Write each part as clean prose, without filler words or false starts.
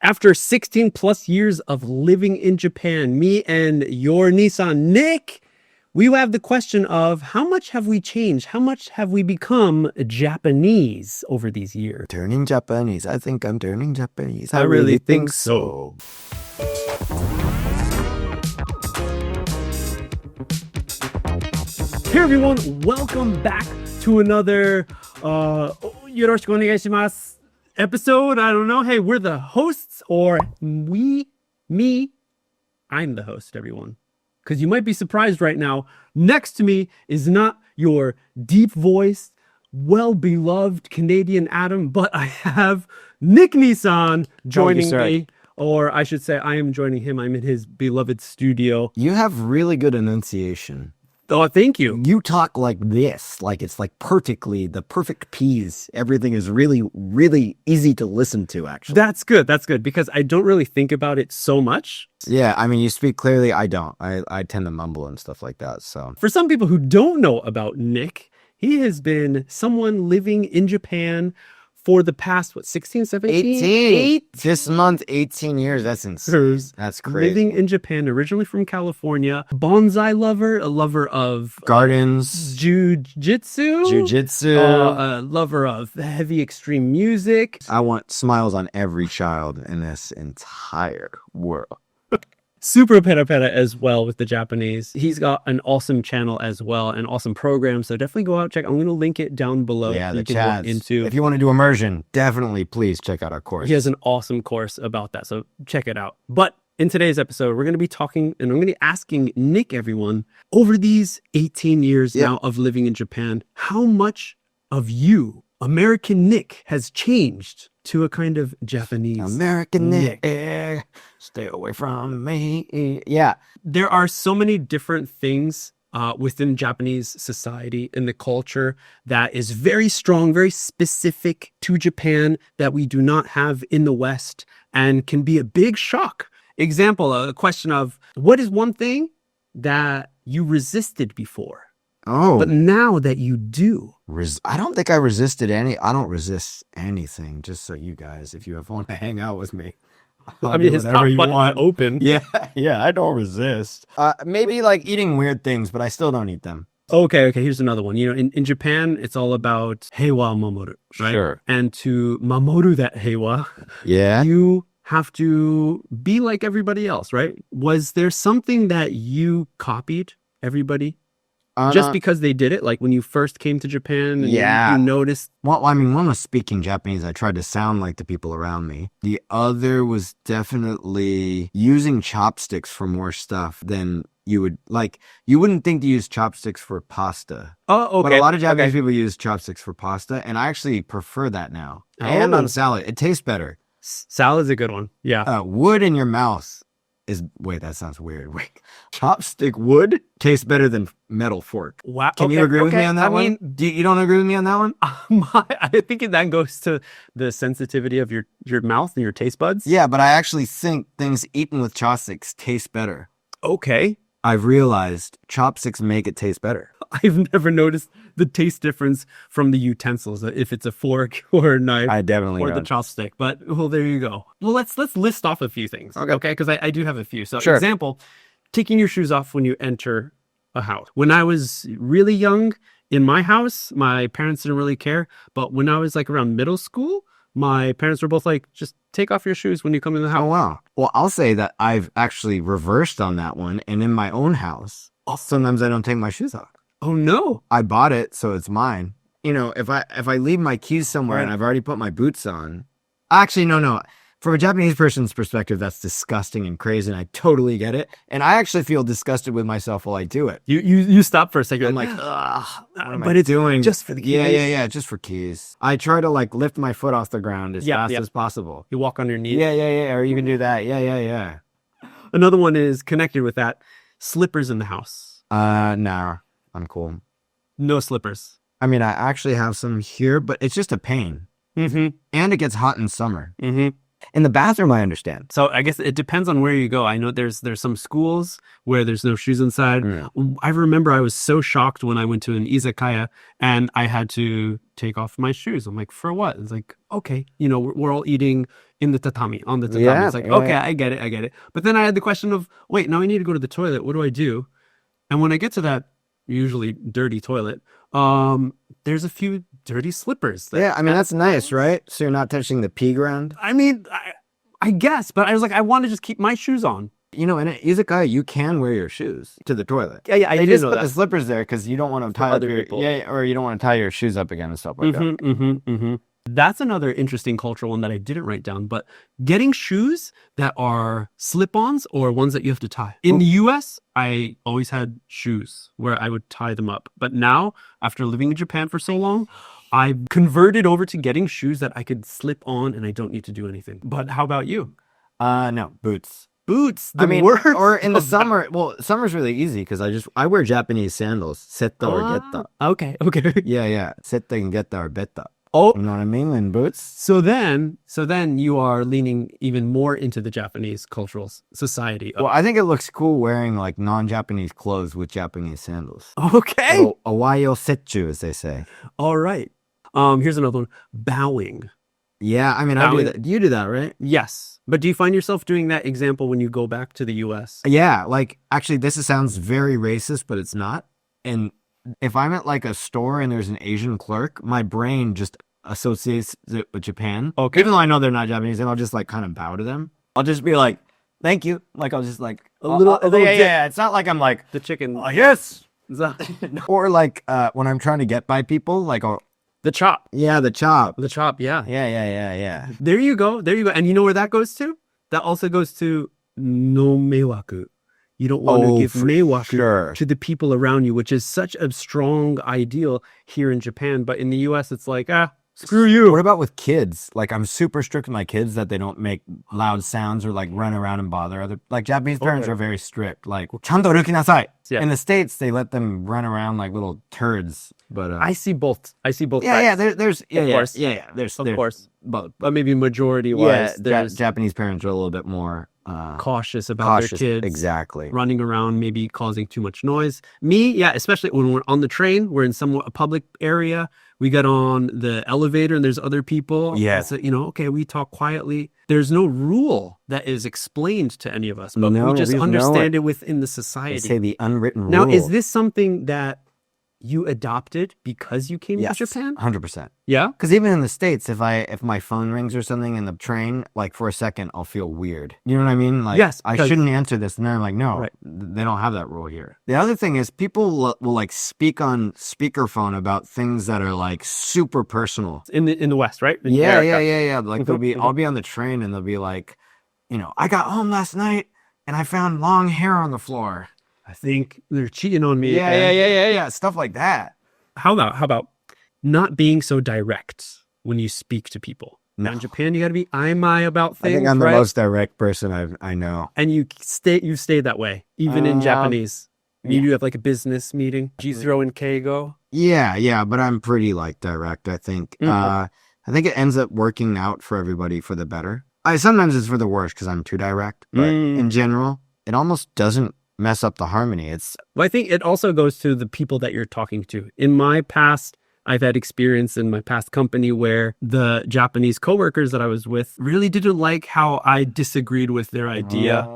After 16 plus years of living in Japan, me and your Nissan Nick, we have the question of how much have we changed? How much have we become Japanese over these years? Turning Japanese. I think I'm turning Japanese. I really think so. Hey everyone, welcome back to another よろしくお願いします episode. I don't know. Hey, we're the hosts, or me, I'm the host, everyone. Because you might be surprised right now. Next to me is not your deep-voiced, well-beloved Canadian Adam, but I have Nick Nissan joining me. Or I should say I am joining him. I'm in his beloved studio. You have really good enunciation. Oh, thank you. You talk like this, like it's like perfectly, the perfect P's. Everything is really, really easy to listen to, actually. That's good. That's good because I don't really think about it so much. Yeah, I mean, you speak clearly. I don't. I tend to mumble and stuff like that, so. For some people who don't know about Nick, he has been someone living in Japan for the past, 16, 17? 18. This month, 18 years. That's insane. That's crazy. Living in Japan, originally from California. Bonsai lover, a lover of gardens. Jiu-jitsu. A lover of heavy extreme music. I want smiles on every child in this entire world. Super peta as well with the Japanese. He's got an awesome channel as well, an awesome program. So definitely go out, check. I'm going to link it down below. Yeah, the chat. If you want to do immersion, definitely please check out our course. He has an awesome course about that. So check it out. But in today's episode, we're going to be talking and I'm going to be asking Nick, everyone, over these 18 years now of living in Japan, how much of you, American Nick, has changed to a kind of Japanese American Nick. Stay away from me. Yeah. There are so many different things within Japanese society and the culture that is very strong, very specific to Japan that we do not have in the West and can be a big shock. Example, a question of what is one thing that you resisted before? Oh. But now that you do. I don't think I resisted I don't resist anything, just so you guys, if you want to hang out with me. I mean, his top button open. Yeah, I don't resist. Maybe like eating weird things, but I still don't eat them. Okay, here's another one. You know, in Japan, it's all about heiwa mamoru, right? Sure. And to mamoru that heiwa, you have to be like everybody else, right? Was there something that you copied everybody? Just because they did it, like when you first came to Japan and you noticed? Well, I mean, one was speaking Japanese. I tried to sound like the people around me. The other was definitely using chopsticks for more stuff than you would, like, you wouldn't think to use chopsticks for pasta. Oh, okay. But a lot of Japanese people use chopsticks for pasta, and I actually prefer that now. And on salad. It tastes better. Salad's a good one. Yeah. Wood in your mouth. Wait, that sounds weird. Wait, chopstick wood tastes better than metal fork. Wow. Can you agree with me on that one? You don't agree with me on that one? I think that goes to the sensitivity of your mouth and your taste buds. Yeah, but I actually think things eaten with chopsticks taste better. Okay. I've realized chopsticks make it taste better. I've never noticed the taste difference from the utensils, if it's a fork or a knife. I definitely or the chopstick. But well, there you go. Well, let's list off a few things. Okay, because I do have a few. So, example, taking your shoes off when you enter a house. When I was really young in my house, my parents didn't really care. But when I was like around middle school, my parents were both like, just take off your shoes when you come in the house. Oh, wow. Well, I'll say that I've actually reversed on that one. And in my own house, sometimes I don't take my shoes off. Oh, no. I bought it, so it's mine. You know, if I leave my keys somewhere and I've already put my boots on. Actually, no. From a Japanese person's perspective, that's disgusting and crazy, and I totally get it. And I actually feel disgusted with myself while I do it. You stop for a second. I'm like, ugh, what am I doing? Just for the keys. Yeah, just for keys. I try to like lift my foot off the ground as fast as possible. You walk on your knees. Yeah, or you can do that. Yeah. Another one is connected with that. Slippers in the house. Nah, I'm cool. No slippers. I mean, I actually have some here, but it's just a pain. Mm-hmm. And it gets hot in summer. Mm-hmm. In the bathroom, I understand. So I guess it depends on where you go. I know there's some schools where there's no shoes inside. I remember I was so shocked when I went to an izakaya and I had to take off my shoes. I'm like, for what? It's like, okay, we're all eating in the tatami, on the tatami. Yeah, It's like, yeah. okay, I get it. But then I had the question of, wait, now I need to go to the toilet. What do I do? And when I get to that usually dirty toilet, there's a few dirty slippers. Yeah, I mean, that's nice, right? So you're not touching the pee ground. I mean, I guess, but I was like, I want to just keep my shoes on. In an izakaya, you can wear your shoes to the toilet. Yeah, I They did just know put that. the slippers there because you don't want to tie up other your people. or you don't want to tie your shoes up again and stuff like that. That's another interesting cultural one that I didn't write down, but getting shoes that are slip-ons or ones that you have to tie. In the US, I always had shoes where I would tie them up. But now, after living in Japan for so long, I've converted over to getting shoes that I could slip on and I don't need to do anything. But how about you? No, boots. Boots, worst. Or in the summer, well, summer's really easy because I wear Japanese sandals, setta or getta. Okay. Yeah, setta and getta or betta. Oh, You know what I mean? And boots. so then you are leaning even more into the Japanese cultural society. Well, I think it looks cool wearing like non-Japanese clothes with Japanese sandals. Okay. Awayo setchu, as they say. All right. Here's another one. Bowing. Yeah, I mean, I do Bowing. that. You do that, right? Yes. But do you find yourself doing that example when you go back to the US? Yeah, like actually, sounds very racist, but it's not. And if I'm at like a store and there's an Asian clerk, my brain just associates it with Japan. Okay. Even though I know they're not Japanese, and I'll just like kind of bow to them. I'll just be like, "Thank you." Like I'll just like A little yeah. It's not like I'm like, The chicken. yes. The Or like when I'm trying to get by people, like chop. the chop. The chop, yeah. Yeah. There you go. And you know where that goes to? That also goes to no meiwaku. You don't want to give meiwaku to the people around you, which is such a strong ideal here in Japan. But in the US, it's like, screw you. What about with kids? Like I'm super strict with my kids that they don't make loud sounds or like run around and bother other. Like Japanese parents are very strict. Like chanto ruki nasai. Yeah. In the States, they let them run around like little turds. But I see both. yeah, sides. there's Of course. yeah. There's Of course. both. But maybe majority-wise, there's Japanese parents are a little bit more cautious about their kids. Exactly. Running around, maybe causing too much noise. Me, yeah, especially when we're on the train, we're in a public area. We get on the elevator and there's other people. Yeah. So, okay, we talk quietly. There's no rule that is explained to any of us, but No, we just we know understand it. it within the They society. say the unwritten rule. Now, is this something that you adopted because you came yes, to Japan? 100%. Yeah? Because even in the States, if my phone rings or something in the train, like for a second, I'll feel weird. You know what I mean? Like, Yes, I 'cause- shouldn't answer this. And then I'm like, no, Right. they don't have that rule here. The other thing is people will like speak on speakerphone about things that are like super personal. In the West, right? In Yeah. America. Like I'll be on the train and they'll be like, I got home last night and I found long hair on the floor. I think they're cheating on me. Yeah. Stuff like that. How about not being so direct when you speak to people? No. Now in Japan, you got to be I about I things, think I'm the right? most direct person I know. And you stay that way, even in Japanese. You do have like a business meeting. Jizro and Keigo. Yeah, but I'm pretty like direct, I think. I think it ends up working out for everybody for the better. Sometimes it's for the worse because I'm too direct, but in general, it almost doesn't mess up the harmony. Well, I think it also goes to the people that you're talking to. In my past, I've had experience in my past company where the Japanese coworkers that I was with really didn't like how I disagreed with their idea.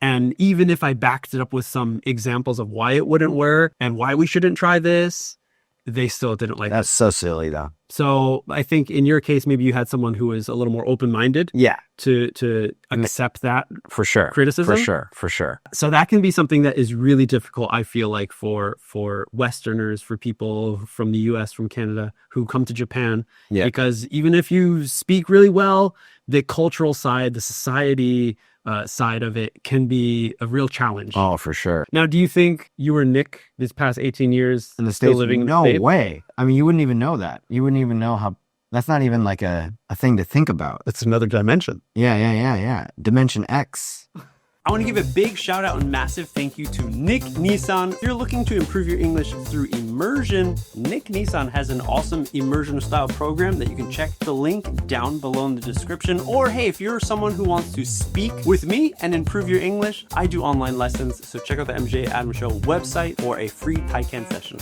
And even if I backed it up with some examples of why it wouldn't work and why we shouldn't try this, they still didn't like it. That's so silly though. So I think in your case, maybe you had someone who was a little more open-minded Yeah, to accept that for sure. criticism. For sure. So that can be something that is really difficult, I feel like, for Westerners, for people from the US, from Canada, who come to Japan. Yeah. Because even if you speak really well, the cultural side, the society side of it can be a real challenge. Oh, for sure. Now, do you think you were Nick this past 18 years In the still States, living in the no States? way. I mean, you wouldn't even know that. You wouldn't even know how. That's not even like a thing to think about. That's another dimension. Yeah. Dimension X. I want to give a big shout out and massive thank you to Nick Nissan. If you're looking to improve your English through immersion, Nick Nissan has an awesome immersion style program that you can check the link down below in the description. Or hey, if you're someone who wants to speak with me and improve your English, I do online lessons. So check out the MJ Adam Show website for a free Taiken session.